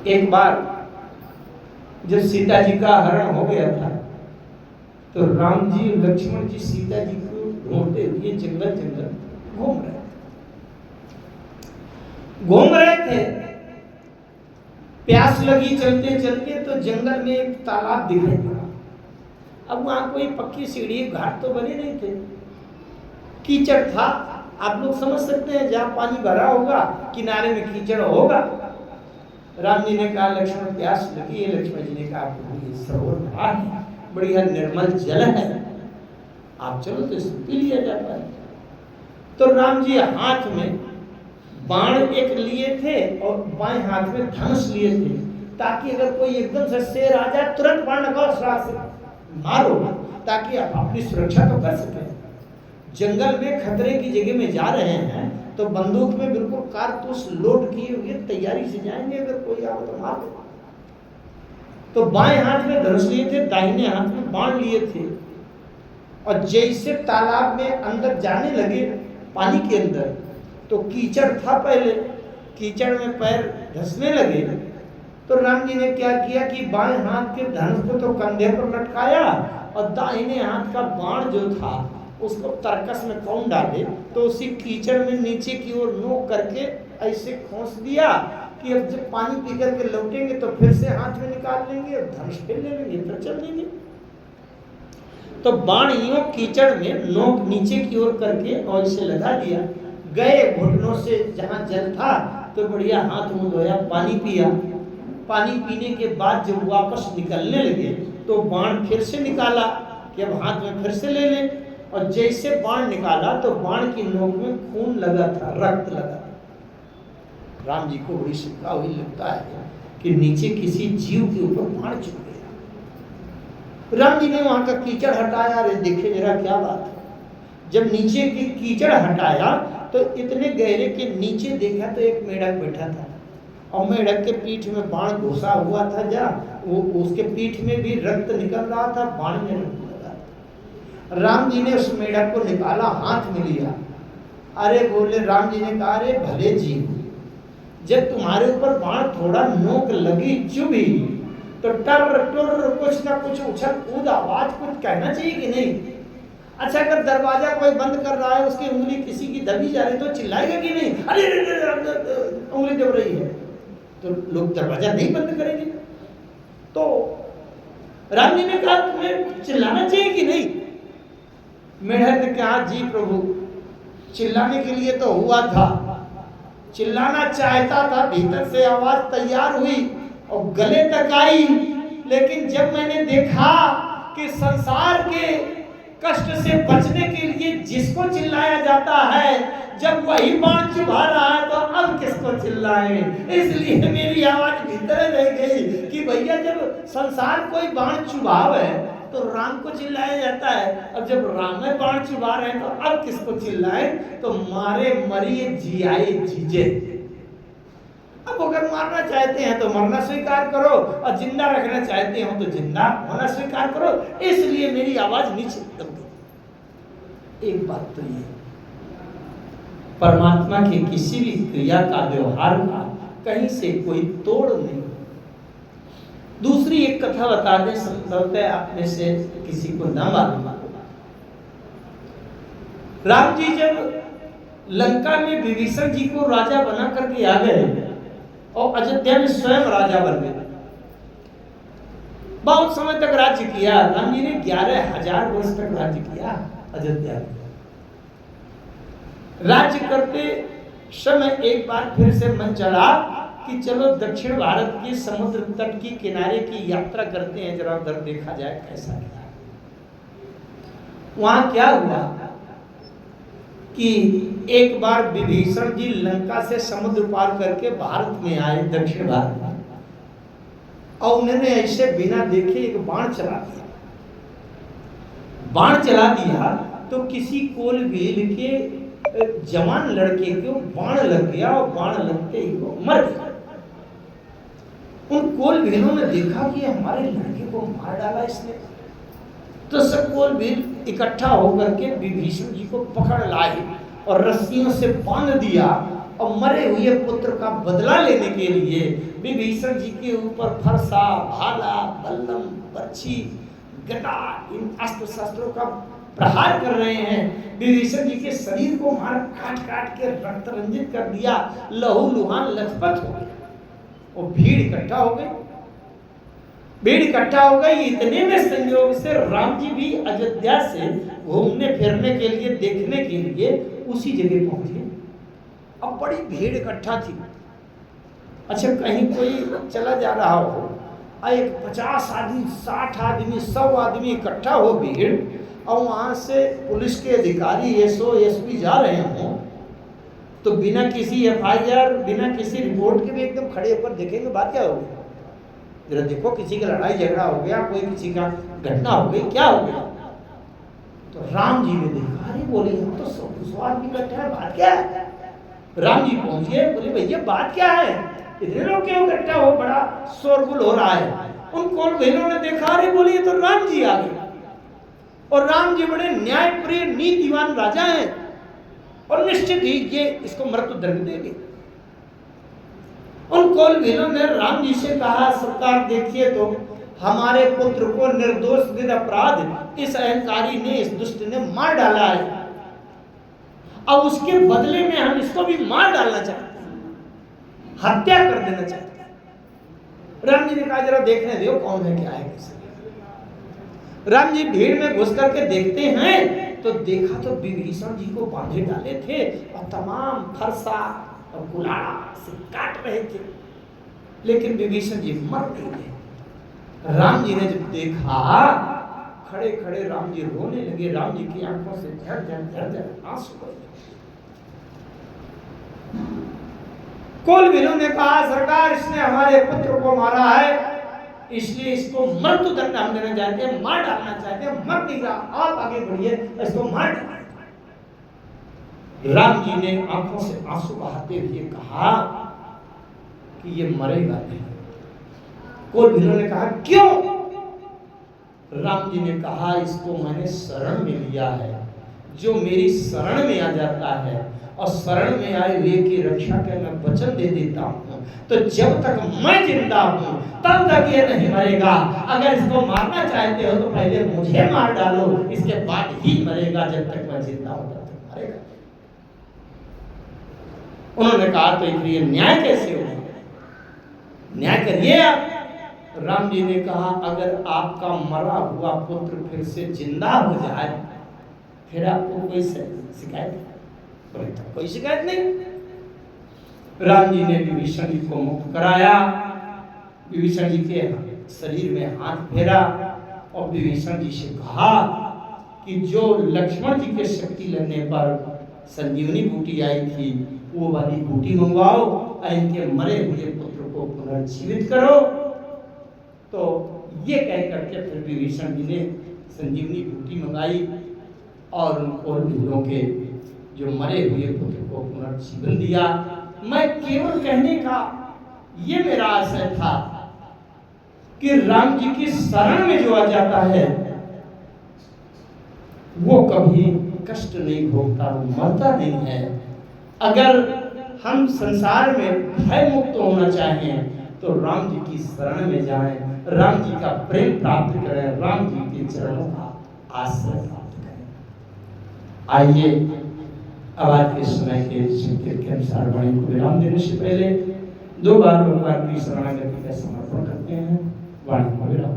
एक बार जब सीता जी का हरण हो गया था तो राम जी और लक्ष्मण जी सीता जी को ढूंढते हुए जंगल जंगल घूम रहे थे। प्यास लगी चलते चलते तो जंगल में एक तालाब दिखाई पड़ा। अब वहां कोई पक्की सीढ़ी घाट तो बने नहीं थे, कीचड़ था। आप लोग समझ सकते हैं जहां पानी भरा होगा किनारे में कीचड़ होगा। राम जी ने कहा लक्ष्मण प्यास लगी है। लक्ष्मण जी ने कहा सरोवर भरा है, बढ़िया निर्मल जल है, आप चलो तो इसको पी लिया जाता है। तो राम जी हाथ में बाण एक लिए थे और बाएं हाथ में धनुष लिए थे, ताकि अगर कोई एकदम से शेर आ जाए तुरंत बाण लगाओ, श्राप से मारो, ताकि आप अपनी सुरक्षा तो कर सके। जंगल में खतरे की जगह में जा रहे हैं तो बंदूक में बिल्कुल कारतूस लोड किए हुए तैयारी से जाएंगे, अगर कोई आओ तो मार दो। तो बाएं हाथ में धनुष लिए थे, दाहिने हाथ में बाण लिए थे। और जैसे तालाब में अंदर जाने लगे पानी के अंदर तो कीचड़ था, पहले कीचड़ में पैर धंसने लगे। तो राम जी ने क्या किया कि बाएं हाथ के धनुष को तो कंधे पर लटकाया और दाहिने हाथ का बाण जो था उसको तरकस में कौन डाले, तो उसी कीचड़ में नीचे की ओर नोक करके ऐसे खोस दिया कि अब जब पानी पी करके लौटेंगे तो फिर से हाथ में निकाल लेंगे और धनुष पे ले लेंगे, फिर चल देंगे। तो बाण यूं कीचड़ में नोक नीचे की ओर करके और इसे लगा दिया। गए घुटनों से जहां जल था तो बढ़िया हाथ मुंह धोया, पानी पिया। पानी पीने के बाद जब वापस निकलने लगे तो बाण फिर से निकाला कि अब हाथ में फिर से ले लें। और जैसे बाण निकाला तो बाण की नोक में खून लगा था, रक्त लगा था। राम जी को बड़ी शंका हुई, लगता है कि नीचे किसी जीव के ऊपर बाण चुभ गया। राम जी ने वहां का कीचड़ हटाया, अरे देखे जरा क्या बात है। जब नीचे की कीचड़ हटाया तो इतने गहरे के नीचे देखा तो एक मेढक बैठा था और मेढक के पीठ में बाण घुसा हुआ था, जहाँ वो उसके पीठ में भी रक्त निकल रहा था, बाण में रक्त लगा था। राम जी ने उस मेढक को निकाला, हाथ में लिया। अरे बोले, राम जी ने कहा अरे भले जीव, जब तुम्हारे ऊपर बाण थोड़ा नोक लगी चुभी तो टर टुर कुछ ना कुछ उछल कूद आवाज कुछ कहना चाहिए कि नहीं? अच्छा, अगर दरवाजा कोई बंद कर रहा है, उसकी उंगली किसी की दबी जा रही तो चिल्लाएगा कि नहीं? अरे उंगली दब रही है, तो लोग दरवाजा नहीं बंद करेंगे। तो राम जी ने कहा तुम्हें चिल्लाना चाहिए कि नहीं? मेढक ने कहा जी प्रभु, चिल्लाने के लिए तो हुआ था, चिल्लाना चाहता था, भीतर से आवाज तैयार हुई और गले तक आई, लेकिन जब मैंने देखा कि संसार के कष्ट से बचने के लिए जिसको चिल्लाया जाता है, जब वही बाण चुभा रहा है तो अब किसको चिल्लाएं, इसलिए मेरी आवाज भीतर रह गई कि भैया जब संसार कोई बाण चुभावे तो राम को चिल्लाया जाता है, अब जब राम में बाण चुभा रहे हैं तो अब किसको चिल्लाएं? तो मारे मरिए जियाए जीजे। अब अगर मारना चाहते हैं तो मरना स्वीकार करो और जिंदा रखना चाहते हो तो जिंदा होना स्वीकार करो, इसलिए मेरी आवाज नीचे दब गई। एक बात तो ये, परमात्मा की किसी भी क्रिया का, व्यवहार का कहीं से कोई तोड़ नहीं। दूसरी एक कथा बता दें, संभवतः आप में से किसी को ना मालूम। राम जी जब लंका में विभीषण जी को राजा बना करके आ गए और अयोध्या में स्वयं राजा बन गए, बहुत समय तक राज्य किया। राम जी ने 11,000 वर्ष तक राज्य किया अयोध्या में। राज्य करते समय एक बार फिर से मन चला कि चलो दक्षिण भारत के समुद्र तट की किनारे की यात्रा करते हैं, जरा उधर देखा जाए कैसा क्या है। वहां क्या हुआ कि एक बार विभीषण जी लंका से समुद्र पार करके भारत में आए, दक्षिण भारत में, और उन्होंने ऐसे बिना देखे एक बाण चला दिया। बाण चला दिया तो किसी कोल भील के जवान लड़के को बाण लग गया और बाण लगते ही वो मर गया। उन कोल भीलों ने देखा कि हमारे लड़के को मार डाला इसने, तो सब कोल भील इकट्ठा होकर के विभीषण जी को पकड़ लाए और रस्सियों से बांध दिया और मरे हुए पुत्र का बदला लेने के लिए विभीषण जी के ऊपर फरसा, भाला, बल्लम, बर्छी, गदा इन अस्त्र शस्त्रों का प्रहार कर रहे हैं। विभीषण जी के शरीर को मार काट काट के रक्त रंजित कर दिया, लहू लुहान लथपथ हो गया और भीड़ इकट्ठा हो गई। भीड़ इकट्ठा हो गई, इतने में संयोग से राम जी भी अयोध्या से घूमने फिरने के लिए, देखने के लिए उसी जगह पहुंचे। अब बड़ी भीड़ इकट्ठा थी। अच्छा, कहीं कोई चला जा रहा हो, एक 50 आदमी, 60 आदमी, 100 आदमी इकट्ठा हो भीड़, और वहां से पुलिस के अधिकारी एसओ एसपी जा रहे हों, तो बिना किसी एफआईआर, बिना किसी रिपोर्ट के भी एकदम खड़े होकर देखेंगे बात क्या होगी। जरा देखो, किसी का लड़ाई झगड़ा हो गया, कोई किसी का घटना हो गई, क्या हो गया। तो राम जी ने देखा, अरे बोले हम तो 100 आदमी इकट्ठा है, बात क्या है। राम जी पहुंचे, बोले भैया बात क्या है, इतने लोग क्यों इकट्ठा हो, बड़ा शोरगुल हो रहा है। उन कौन बहनों ने देखा, अरे बोले ये तो राम जी आ गए। और राम जी बड़े न्यायप्रिय नीतिवान राजा हैं और निश्चित ही ये इसको मृत्यु दंड देंगे। उन कौलवीरों ने राम जी से कहा, सरकार देखिए तो हमारे पुत्र को निर्दोष निरपराध इस अहंकारी ने, इस दुष्ट ने मार डाला है। अब उसके बदले में हम इसको भी मार डालना चाहते हैं, हत्या कर देना चाहते हैं। राम जी ने कहा जरा देखने दो कौन है, क्या है, कैसे। राम जी भीड़ में घुस करके देखते हैं तो देखा तो विभीषण जी को बांधे डाले थे और तमाम फरसा और कुल्हाड़ा से काट रहे थे, लेकिन विभीषण जी मर नहीं गए। राम जी ने जब देखा, खड़े खड़े राम जी रोने लगे। राम जी की आंखों से झर आंसू बहे। कौलवीरों ने कहा, सरकार इसने हमारे पुत्र को मारा है, इसलिए इसको मृत्यु दंड हम देना चाहते हैं, मार डालना चाहते हैं। मर नहीं रहा, आप आगे बढ़िए, इसको मार डालना। राम जी ने आंखों से आंसू बहाते हुए कहा कि ये मरेगा नहीं। कौलवीरों ने कहा क्यों। राम जी ने कहा, इसको मैंने शरण में लिया है, जो मेरी शरण में आ जाता है और शरण में आए हुए की रक्षा के मैं वचन दे देता हूँ, तो जब तक मैं जिंदा हूँ तब तक ये नहीं मरेगा। अगर इसको मारना चाहते हो तो पहले मुझे मार डालो, इसके बाद ही मरेगा। जब तक मैं जिंदा हूँ तब तक मरेगा। उन्होंने कहा तो ये न्याय कैसे होगा, न्याय करिए आप। राम जी ने कहा, अगर आपका मरा हुआ पुत्र फिर से जिंदा हो जाए फिर आपको कोई शिकायत है? तो कोई शिकायत नहीं। राम जी ने विभीषण जी को मुक्त कराया, विभीषण जी के शरीर में हाथ फेरा और विभीषण जी से कहा कि जो लक्ष्मण जी के शक्ति लगने पर संजीवनी बूटी आई थी, वो वाली बूटी मंगवाओ और इनके मरे हुए पुत्र को पुनर्जीवित करो। तो ये कह करके फिर विभीषण जी ने संजीवनी बूटी मंगाई और उनको वीरों के जो मरे हुए पुत्र को पुनर्जीवन दिया। मैं केवल कहने का ये मेरा आशय था कि राम जी की शरण में जो आ जाता है वो कभी कष्ट नहीं भोगता, वो मरता नहीं है। अगर हम संसार में भय मुक्त होना चाहें तो राम जी की शरण में जाएं, राम जी का प्रेम प्राप्त करें, राम जी के चरणों का आश्रय प्राप्त करें। आइए अब आज के समय के संकेत के अनुसार वाणी को विराम देने से पहले 2 बार भगवान की शरणागति का समर्पण करते हैं। वाणी को विराम।